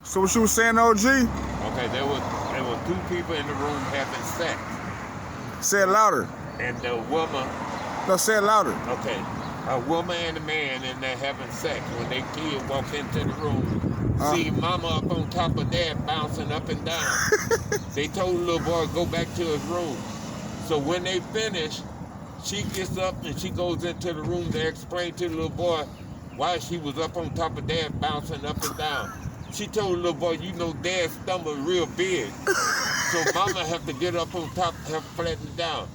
So what you was saying, OG? Okay, there were two people in the room having sex. Say it louder. And the woman, No, say it louder. okay, a woman and a man and they're having sex. When their kid walks into the room, see mama up on top of dad bouncing up and down. They told the little boy to go back to his room. So when they finish, she gets up and she goes into the room to explain to the little boy why she was up on top of dad bouncing up and down. She told the little boy, you know, dad's stomach is real big. So mama have to get up on top, have to flatten it down.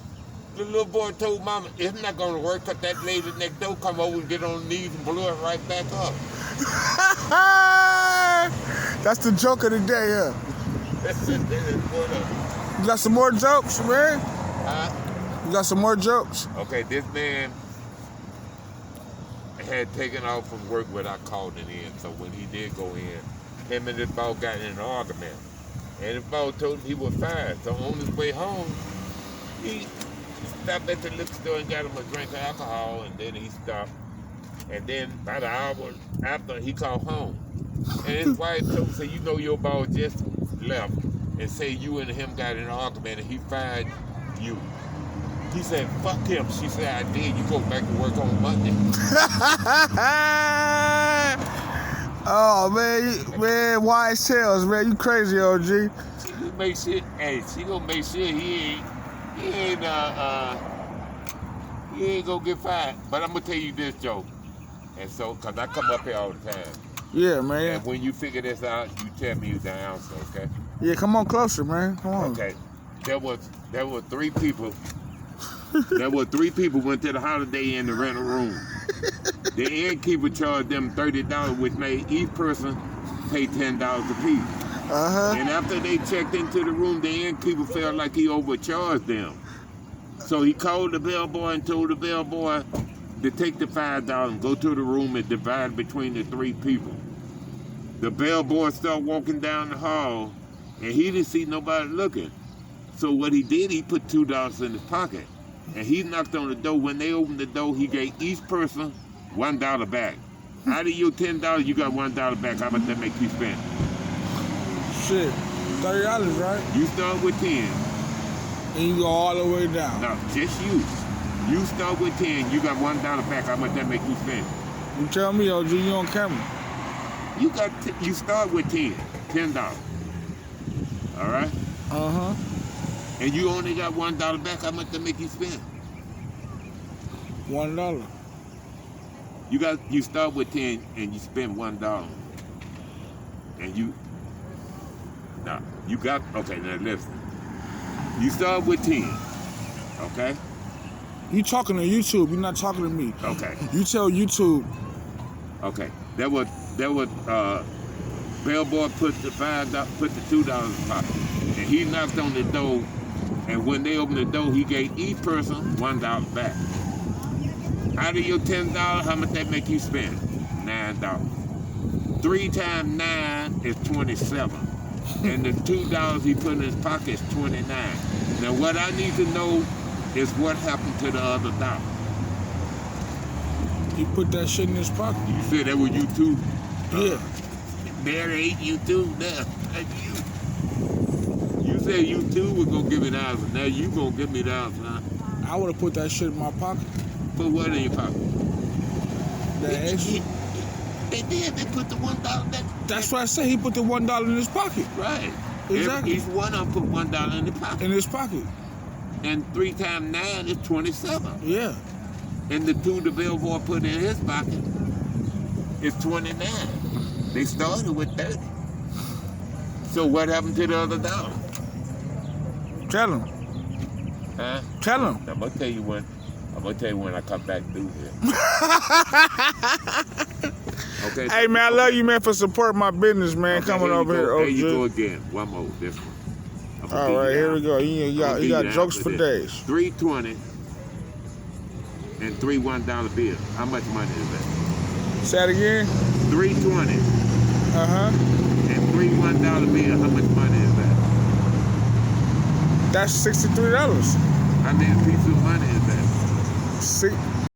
The little boy told mama, it's not gonna work, cause that lady next door come over and get on the knees and blew it right back up. That's the joke of the day, yeah. You got some more jokes, man? You got some more jokes? Okay, this man had taken off from work without calling in. So when he did go in, him and this ball got in an argument. And the ball told him he was fired. So on his way home, he stopped at the liquor store and got him a drink of alcohol, and then he stopped. And then about an hour after, he called home. And his wife told him, say, you know your boss just left, and say you and him got in an argument and he fired you. He said, fuck him. She said, I did. You go back to work on Monday. Oh, man, wise tales, man. You crazy, OG. She gonna make sure, she gonna make sure he ain't gonna get fired. But I'm gonna tell you this, Joe. And so, cause I come up here all the time. Yeah, man. And when you figure this out, you tell me the answer, okay? Yeah, come on closer, man. Come on. Okay. There were three people. There were three people went to the Holiday Inn to rent a room. The innkeeper charged them $30, which made each person pay $10 apiece. And after they checked into the room, the innkeeper felt like he overcharged them. So he called the bellboy and told the bellboy to take the $5 and go to the room and divide between the three people. The bellboy started walking down the hall, and he didn't see nobody looking. So what he did, he put $2 in his pocket. And he knocked on the door. When they opened the door, he gave each person $1 back. Out of your $10, you got $1 back. How about that make you spend? Shit, $30, right? You start with 10. And you go all the way down. No, just you. You start with 10, you got $1 back. How much that make you spend? You tell me, OG, you on camera. You start with $10. All right? And you only got $1 back. How much that make you spend? $1. You start with 10 and you spend $1. And okay, now listen. You start with 10, okay? You talking to YouTube, you're not talking to me. Okay. You tell YouTube. Okay. There was bellboy put the $2 in his pocket. And he knocked on the door, and when they opened the door, he gave each person $1 back. Out of your $10, how much that make you spend? $9. 3 times 9 is 27. And the $2 he put in his pocket is 29. Now what I need to know is what happened to the other $1. He put that shit in his pocket. You said that was you too? Yeah. There ain't you too now. You said you too was gonna give me the answer. Now you gonna give me the answer, huh? I would have put that shit in my pocket. Put what in your pocket? That extra. They did. They put the $1 back. That's what I said. He put the $1 in his pocket. Right. Exactly. Each one of them put $1 in the pocket. In his pocket. And 3 times 9 is 27. Yeah. And the $2 the bellboy put in his pocket is 29. They started with 30. So what happened to the other $1? Tell him. Huh? Tell him. I'm gonna tell you when I come back through here. Okay. Hey man, I love you, man, for supporting my business, man. Okay, coming over here, OG. There you go again. One more. This one. All right, here we go. You got jokes for days. 320 and 3 $1 bills. How much money is that? Say it again. 320. And 3 $1 bills. How much money is that? That's $63. How many pieces of money is that?